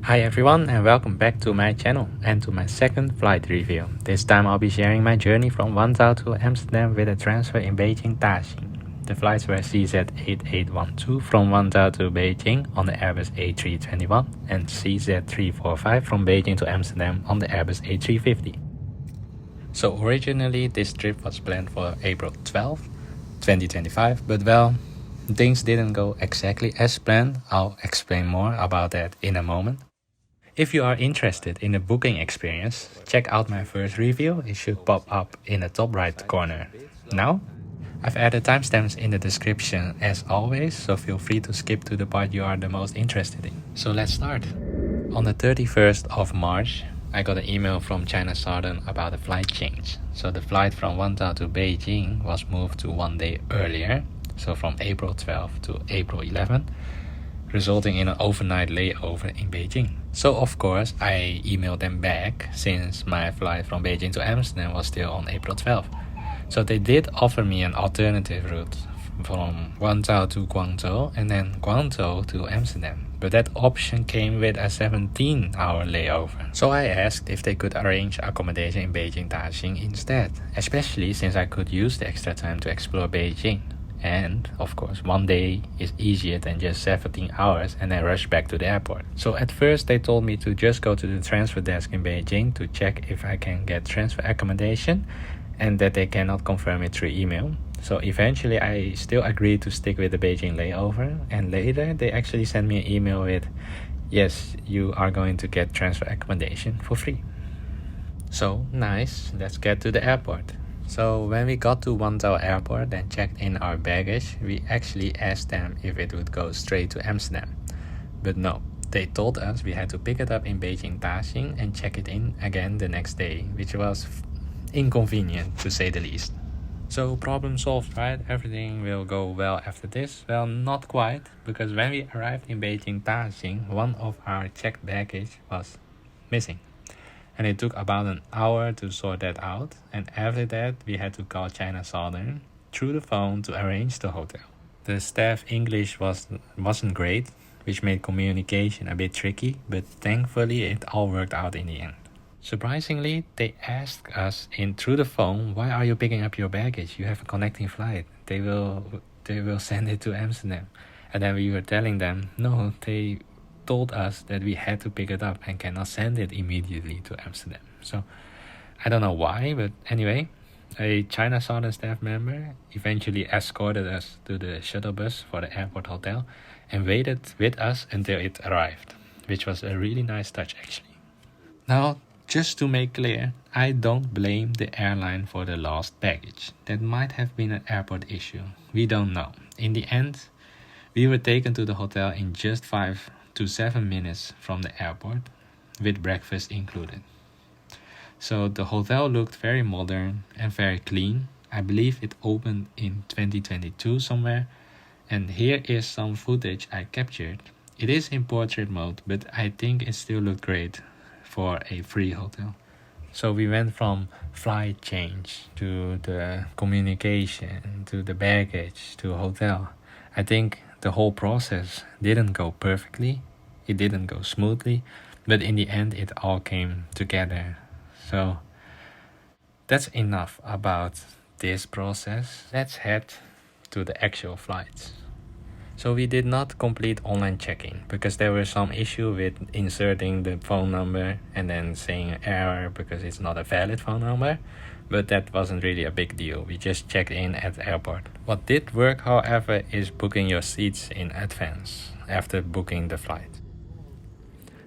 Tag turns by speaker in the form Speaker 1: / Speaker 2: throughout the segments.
Speaker 1: Hi everyone and welcome back to my channel and to my second flight review. This time I'll be sharing my journey from Wenzhou to Amsterdam with a transfer in Beijing Daxing. The flights were CZ8812 from Wenzhou to Beijing on the Airbus A321 and CZ345 from Beijing to Amsterdam on the Airbus A350. So originally this trip was planned for April 12, 2025, but well, things didn't go exactly as planned. I'll explain more about that in a moment. If you are interested in the booking experience, check out my first review. It should pop up in the top right corner. Now, I've added timestamps in the description as always, so feel free to skip to the part you are the most interested in. So let's start. On the 31st of March, I got an email from China Southern about a flight change. So the flight from Wenzhou to Beijing was moved to 1 day earlier, so from April 12 to April 11, resulting in an overnight layover in Beijing. So of course I emailed them back since my flight from Beijing to Amsterdam was still on April 12. So they did offer me an alternative route from Wenzhou to Guangzhou and then Guangzhou to Amsterdam. But that option came with a 17-hour layover. So I asked if they could arrange accommodation in Beijing Daxing instead, especially since I could use the extra time to explore Beijing. And, of course, 1 day is easier than just 17 hours and then rush back to the airport. So at first they told me to just go to the transfer desk in Beijing to check if I can get transfer accommodation and that they cannot confirm it through email. So eventually I still agreed to stick with the Beijing layover, and later they actually sent me an email with, yes, you are going to get transfer accommodation for free. So nice, let's get to the airport. So when we got to Wenzhou airport and checked in our baggage, we actually asked them if it would go straight to Amsterdam. But no, they told us we had to pick it up in Beijing Daxing and check it in again the next day, which was inconvenient to say the least. So problem solved, right? Everything will go well after this. Well, not quite, because when we arrived in Beijing Daxing, one of our checked baggage was missing. And it took about an hour to sort that out, and after that we had to call China Southern through the phone to arrange the hotel. The staff English wasn't great, which made communication a bit tricky, but thankfully it all worked out in the end. Surprisingly, they asked us in through the phone, why are you picking up your baggage? You have a connecting flight. They will send it to Amsterdam. And then we were telling them, no, they told us that we had to pick it up and cannot send it immediately to Amsterdam. So I don't know why, but anyway, a China Southern staff member eventually escorted us to the shuttle bus for the airport hotel and waited with us until it arrived, which was a really nice touch actually. Now, just to make clear, I don't blame the airline for the lost baggage. That might have been an airport issue. We don't know. In the end, we were taken to the hotel in just 5 to 7 minutes from the airport, with breakfast included. So the hotel looked very modern and very clean. I believe it opened in 2022 somewhere, and here is some footage I captured. It is in portrait mode, but I think it still looked great for a free hotel. So we went from flight change to the communication to the baggage to hotel. I think the whole process didn't go perfectly, it didn't go smoothly, but in the end it all came together. So that's enough about this process. Let's head to the actual flights. So we did not complete online check-in because there were some issue with inserting the phone number and then saying an error because it's not a valid phone number. But that wasn't really a big deal. We just checked in at the airport. What did work, however, is booking your seats in advance after booking the flight.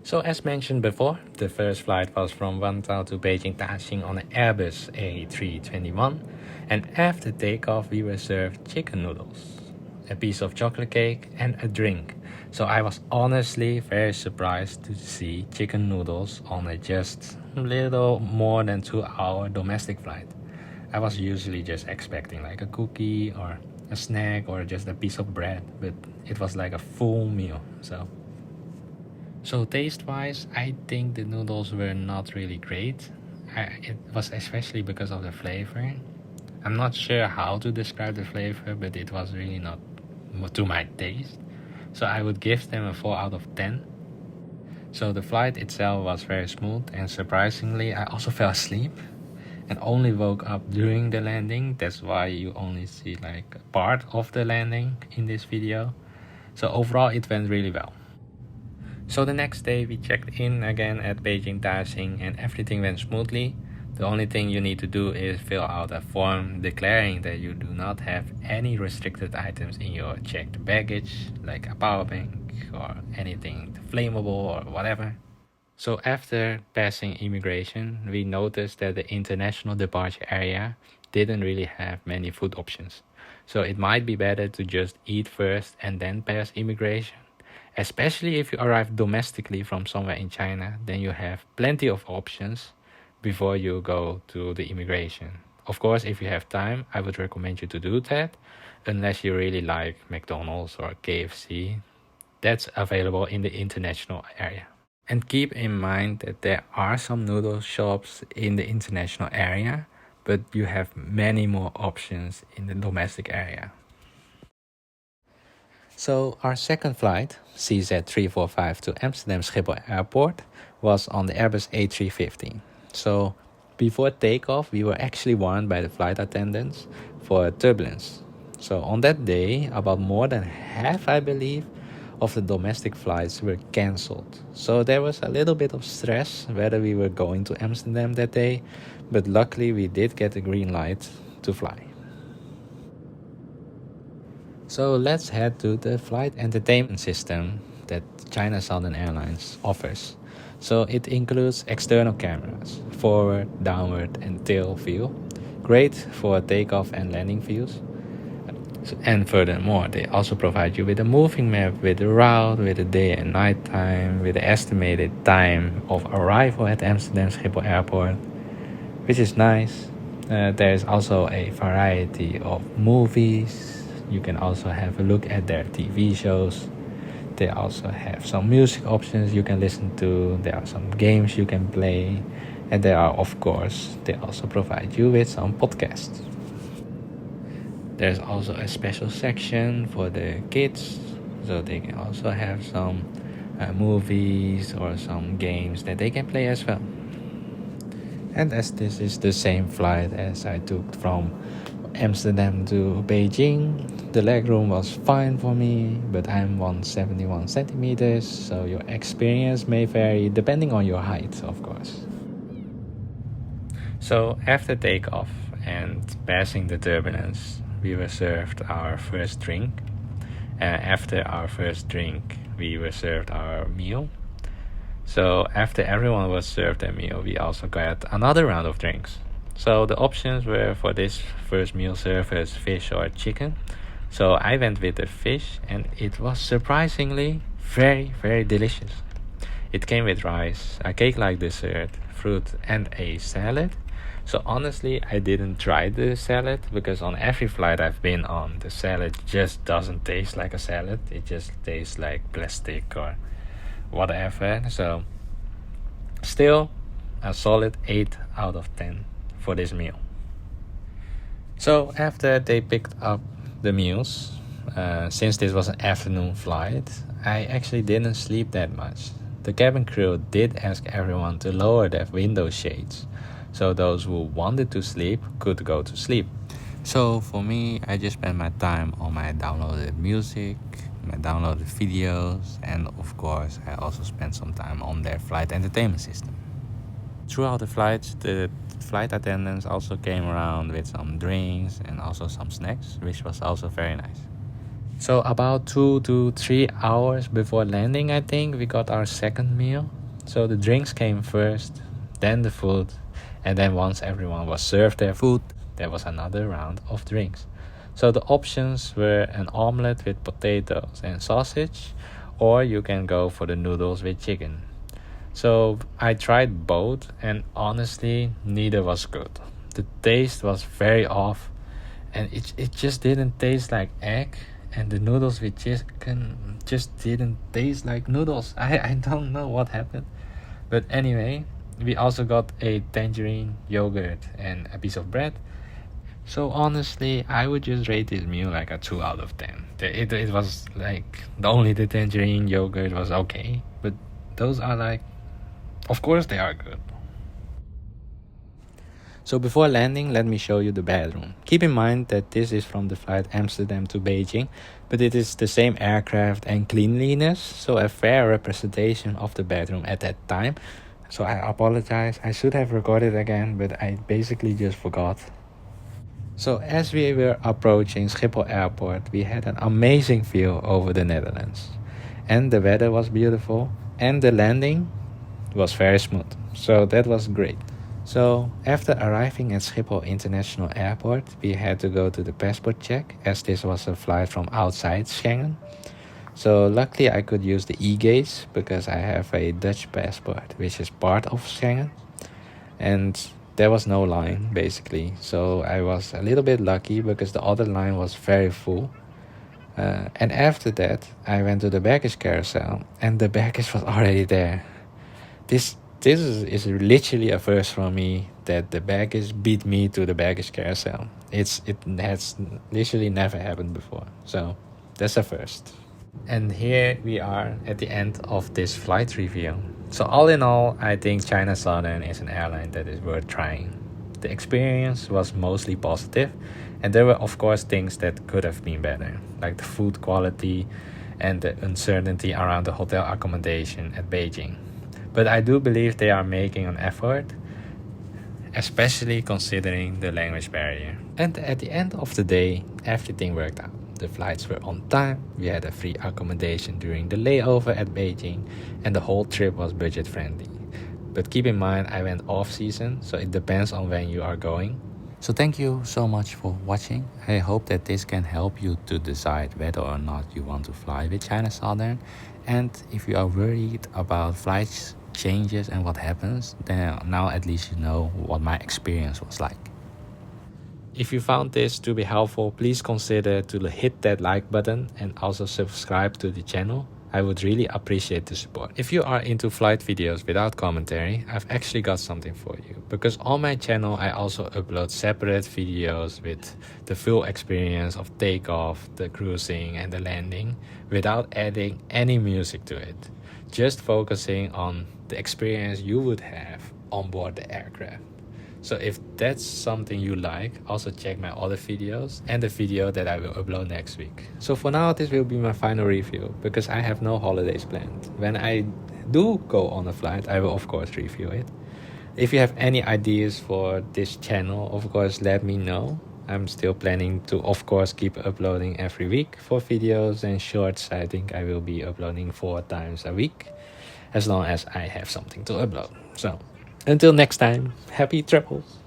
Speaker 1: So as mentioned before, the first flight was from Wenzhou to Beijing Daxing on an Airbus A321, and after takeoff we were served chicken noodles, a piece of chocolate cake and a drink. So I was honestly very surprised to see chicken noodles on a just little more than 2-hour domestic flight. I was usually just expecting like a cookie or a snack or just a piece of bread, but it was like a full meal. So taste-wise, I think the noodles were not really great. It was especially because of the flavor. I'm not sure how to describe the flavor, but it was really not to my taste. So I would give them a 4 out of 10. So the flight itself was very smooth, and surprisingly I also fell asleep and only woke up during the landing. That's why you only see like part of the landing in this video. So overall it went really well. So the next day we checked in again at Beijing Daxing and everything went smoothly. The only thing you need to do is fill out a form declaring that you do not have any restricted items in your checked baggage, like a power bank or anything flammable or whatever. So after passing immigration, we noticed that the international departure area didn't really have many food options. So it might be better to just eat first and then pass immigration. Especially if you arrive domestically from somewhere in China, then you have plenty of options before you go to the immigration. Of course, if you have time, I would recommend you to do that, unless you really like McDonald's or KFC. That's available in the international area. And keep in mind that there are some noodle shops in the international area, but you have many more options in the domestic area. So our second flight, CZ345 to Amsterdam Schiphol Airport, was on the Airbus A350. So before takeoff, we were actually warned by the flight attendants for turbulence. So on that day, about more than half, I believe, of the domestic flights were cancelled. So there was a little bit of stress whether we were going to Amsterdam that day, but luckily we did get the green light to fly. So let's head to the flight entertainment system that China Southern Airlines offers. So it includes external cameras, forward, downward and tail view, great for takeoff and landing views. And furthermore, they also provide you with a moving map with the route, with the day and night time, with the estimated time of arrival at Amsterdam Schiphol Airport, which is nice. There is also a variety of movies. You can also have a look at their TV shows. They also have some music options you can listen to. There are some games you can play. And there are, of course, they also provide you with some podcasts. There's also a special section for the kids, so they can also have some movies or some games that they can play as well. And as this is the same flight as I took from Amsterdam to Beijing, the legroom was fine for me, but I'm 171 centimeters, so your experience may vary depending on your height, of course. So after takeoff and passing the turbulence, we were served our first drink. After our first drink, we were served our meal. So after everyone was served their meal, we also got another round of drinks. So the options were for this first meal service fish or chicken. So I went with the fish and it was surprisingly very, very delicious. It came with rice, a cake-like dessert, fruit and a salad. So honestly, I didn't try the salad because on every flight I've been on, the salad just doesn't taste like a salad. It just tastes like plastic or whatever. So still a solid 8 out of 10 for this meal. So after they picked up the meals, since this was an afternoon flight, I actually didn't sleep that much. The cabin crew did ask everyone to lower their window shades, so those who wanted to sleep could go to sleep. So for me, I just spent my time on my downloaded music, my downloaded videos, and of course I also spent some time on their flight entertainment system. Throughout the flights, the flight attendants also came around with some drinks and also some snacks, which was also very nice. So about 2 to 3 hours before landing, I think, we got our second meal. So the drinks came first, then the food, and then once everyone was served their food, there was another round of drinks. So the options were an omelette with potatoes and sausage, or you can go for the noodles with chicken. So I tried both, and honestly, neither was good. The taste was very off, and it just didn't taste like egg, and the noodles with chicken just didn't taste like noodles. I don't know what happened. But anyway, we also got a tangerine, yogurt, and a piece of bread. So honestly, I would just rate this meal like a 2 out of 10. It was like, only the tangerine yogurt was okay, but those are like, of course they are good. So before landing, let me show you the bedroom. Keep in mind that this is from the flight Amsterdam to Beijing, but it is the same aircraft and cleanliness, so a fair representation of the bedroom at that time. So I apologize, I should have recorded again, but I basically just forgot. So as we were approaching Schiphol Airport, we had an amazing view over the Netherlands. And the weather was beautiful, and the landing was very smooth, so that was great. So after arriving at Schiphol International Airport, we had to go to the passport check, as this was a flight from outside Schengen. So luckily I could use the e-gates because I have a Dutch passport, which is part of Schengen. And there was no line basically, so I was a little bit lucky because the other line was very full. And after that I went to the baggage carousel and the baggage was already there. This is literally a first for me, that the baggage beat me to the baggage carousel. It has literally never happened before, so that's a first. And here we are at the end of this flight review. So all in all, I think China Southern is an airline that is worth trying. The experience was mostly positive, and there were of course things that could have been better, like the food quality and the uncertainty around the hotel accommodation at Beijing. But I do believe they are making an effort, especially considering the language barrier. And at the end of the day, everything worked out. The flights were on time, we had a free accommodation during the layover at Beijing, and the whole trip was budget friendly. But keep in mind, I went off season, so it depends on when you are going. So thank you so much for watching. I hope that this can help you to decide whether or not you want to fly with China Southern. And if you are worried about flights changes and what happens, then now at least you know what my experience was like. If you found this to be helpful, please consider to hit that like button and also subscribe to the channel. I would really appreciate the support. If you are into flight videos without commentary, I've actually got something for you. Because on my channel I also upload separate videos with the full experience of takeoff, the cruising and the landing, without adding any music to it. Just focusing on the experience you would have on board the aircraft. So if that's something you like, also check my other videos and the video that I will upload next week. So for now, this will be my final review because I have no holidays planned. When I do go on a flight, I will of course review it. If you have any ideas for this channel, of course let me know. I'm still planning to of course keep uploading every week for videos and shorts. I think I will be uploading 4 times a week, as long as I have something to upload. So until next time, happy travels!